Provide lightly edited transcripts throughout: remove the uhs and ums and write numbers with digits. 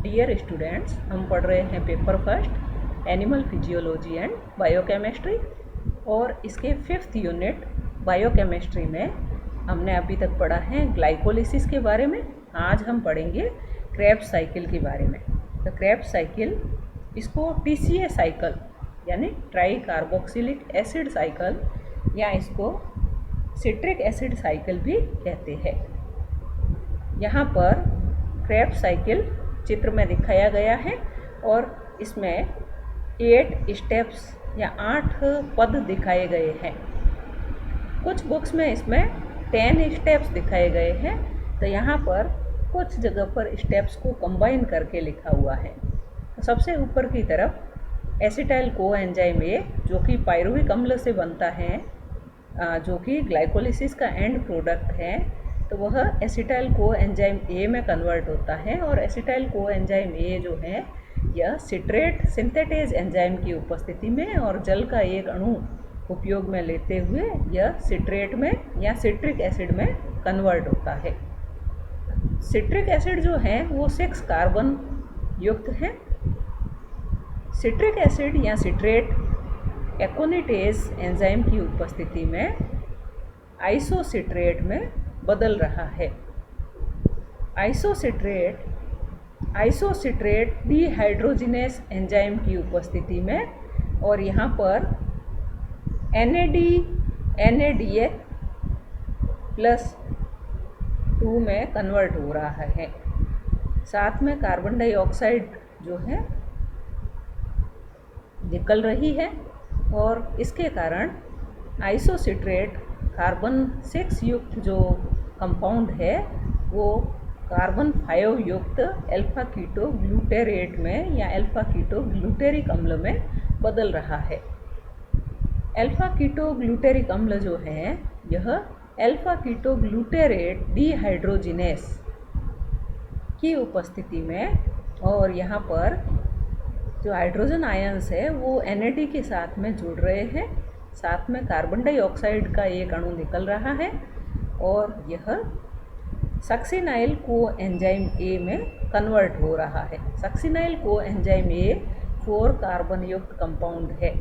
Dear students, हम पढ़ रहे हैं paper first animal physiology and biochemistry और इसके 5th यूनिट बायोकेमिस्ट्री में हमने अभी तक पढ़ा है ग्लाइकोलिसिस के बारे में। आज हम पढ़ेंगे क्रेब्स साइकिल के बारे में। तो क्रेब्स साइकिल, इसको TCA साइकिल यानी ट्राई कार्बोक्सिलिक एसिड साइकिल या इसको सिट्रिक एसिड साइकिल भी कहते हैं। यहाँ पर क्रेब्स साइकिल चित्र में दिखाया गया है और इसमें 8 स्टेप्स या 8 पद दिखाए गए हैं। कुछ बुक्स में इसमें 10 स्टेप्स दिखाए गए हैं, तो यहाँ पर कुछ जगह पर स्टेप्स को कंबाइन करके लिखा हुआ है। तो सबसे ऊपर की तरफ एसिटाइल कोएंजाइम ए, जो कि पायरुविक अम्ल से बनता है, जो कि ग्लाइकोलिसिस का एंड प्रोडक्ट है, तो वह एसिटाइल कोएंजाइम ए में कन्वर्ट होता है। और एसिटाइल कोएंजाइम ए जो है यह सिट्रेट सिंथेटेज एंजाइम की उपस्थिति में और जल का एक अणु उपयोग में लेते हुए यह सिट्रेट में या सिट्रिक एसिड में कन्वर्ट होता है। सिट्रिक एसिड जो है वो 6 कार्बन युक्त है। सिट्रिक एसिड या सिट्रेट एकोनिटेज एंजाइम की उपस्थिति में आइसोसिट्रेट में बदल रहा है। आइसोसिट्रेट डिहाइड्रोजिनेस एंजाइम की उपस्थिति में और यहाँ पर NADH +2 में कन्वर्ट हो रहा है। साथ में कार्बन डाइऑक्साइड जो है निकल रही है और इसके कारण आइसोसिट्रेट कार्बन 6 युक्त जो कंपाउंड है वो कार्बन 5 युक्त अल्फा कीटो ग्लूटेरेट में या अल्फा कीटो ग्लूटेरिक अम्ल में बदल रहा है। अल्फा कीटो ग्लूटेरिक अम्ल जो है यह अल्फा कीटो ग्लूटेरेट डिहाइड्रोजिनेस की उपस्थिति में और यहाँ पर जो हाइड्रोजन आयंस है वो NAD के साथ में जुड़ रहे हैं। साथ में कार्बन डाइऑक्साइड का एक अणु निकल रहा है और यह सक्सिनाइल कोएंजाइम ए में कन्वर्ट हो रहा है। सक्सिनाइल कोएंजाइम ए 4 कार्बन युक्त कंपाउंड है।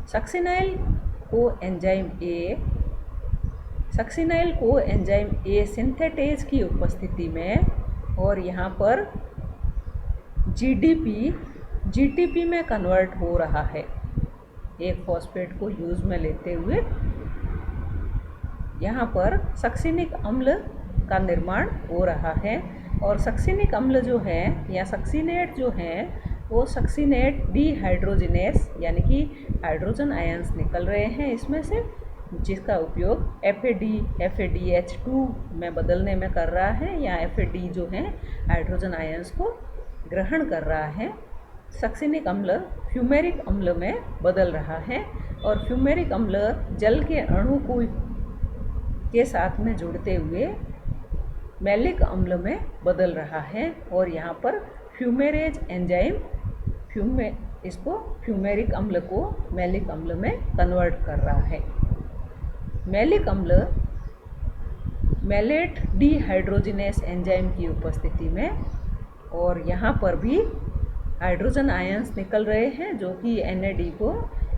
सक्सिनाइल कोएंजाइम ए सिंथेटेज की उपस्थिति में और यहाँ पर GTP में कन्वर्ट हो रहा है। एक फॉस्फेट को यूज में लेते हुए यहाँ पर सक्सिनिक अम्ल का निर्माण हो रहा है और सक्सिनिक अम्ल जो है या सक्सिनेट जो है वो सक्सिनेट डिहाइड्रोजिनेस यानी कि हाइड्रोजन आयंस निकल रहे हैं इसमें से, जिसका उपयोग FADH2 में बदलने में कर रहा है या FAD जो है हाइड्रोजन आयंस को ग्रहण कर रहा है। सक्सिनिक अम्ल फ्यूमेरिक अम्ल में बदल रहा है और फ्यूमेरिक अम्ल जल के अणु को के साथ में जुड़ते हुए मैलिक अम्ल में बदल रहा है और यहाँ पर फ्यूमेरेज एंजाइम इसको फ्यूमेरिक अम्ल को मैलिक अम्ल में कन्वर्ट कर रहा है। मैलिक अम्ल मैलेट डिहाइड्रोजिनेस एंजाइम की उपस्थिति में और यहाँ पर भी हाइड्रोजन आयंस निकल रहे हैं जो कि NAD को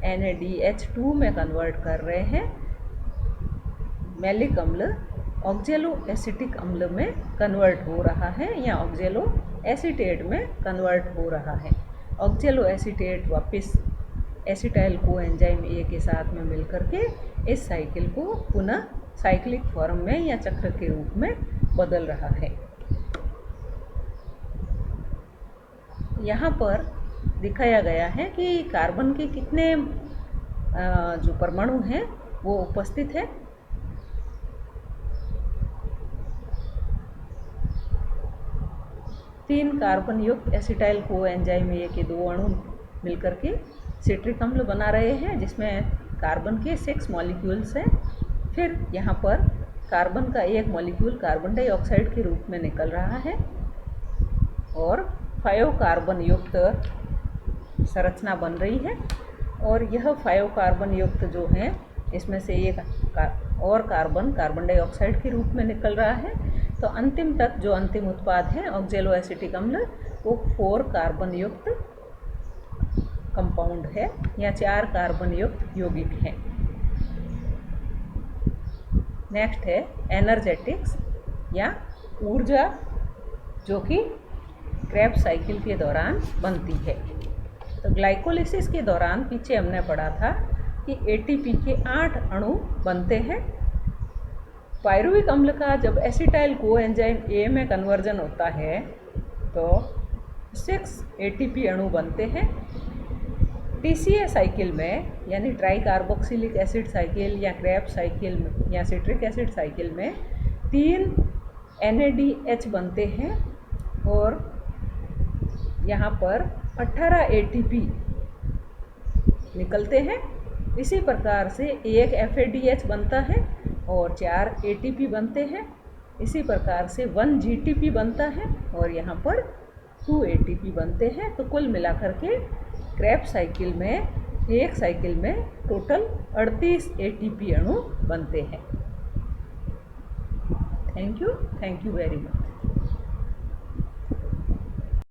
NADH2 में कन्वर्ट कर रहे हैं। मैलिक अम्ल ऑक्जेलो एसिटिक अम्ल में कन्वर्ट हो रहा है या ऑक्जेलो एसीटेट में कन्वर्ट हो रहा है। ऑक्जेलो एसीटेट वापस एसिटाइल कोएंजाइम ए के साथ में मिलकर के इस साइकिल को पुनः साइक्लिक फॉर्म में या चक्र के रूप में बदल रहा है। यहाँ पर दिखाया गया है कि कार्बन के कितने जो परमाणु हैं वो उपस्थित है। तीन कार्बन युक्त एसिटाइल कोएंजाइम ए के 2 अणु मिलकर के सिट्रिक अम्ल बना रहे हैं, जिसमें कार्बन के 6 मॉलिक्यूल्स हैं। फिर यहाँ पर कार्बन का एक मॉलिक्यूल कार्बन डाइऑक्साइड के रूप में निकल रहा है और 5 कार्बन युक्त संरचना बन रही है और यह 5 कार्बन युक्त जो है इसमें से एक और कार्बन डाइऑक्साइड के रूप में निकल रहा है। तो अंतिम तक जो अंतिम उत्पाद है ऑक्जेलो एसिटिक अम्ल वो 4 कार्बन युक्त कंपाउंड है या 4 कार्बन युक्त यौगिक है। नेक्स्ट है एनर्जेटिक्स या ऊर्जा, जो कि क्रेब्स साइकिल के दौरान बनती है। तो ग्लाइकोलिसिस के दौरान पीछे हमने पढ़ा था कि एटीपी के 8 अणु बनते हैं। पायरुविक अम्ल का जब एसिटाइल कोएंजाइम ए में कन्वर्जन होता है तो 6 एटीपी अणु बनते हैं। टीसीए साइकिल में यानी ट्राई कार्बोक्सिलिक एसिड साइकिल या क्रेब्स साइकिल में या सिट्रिक एसिड साइकिल में 3 NADH बनते हैं और यहाँ पर 18 ATP निकलते हैं। इसी प्रकार से एक FADH बनता है और 4 ATP बनते हैं। इसी प्रकार से 1 GTP बनता है और यहाँ पर 2 ATP बनते हैं। तो कुल मिलाकर के क्रेब्स साइकिल में एक साइकिल में टोटल 38 ATP अणु बनते हैं। Thank you very much.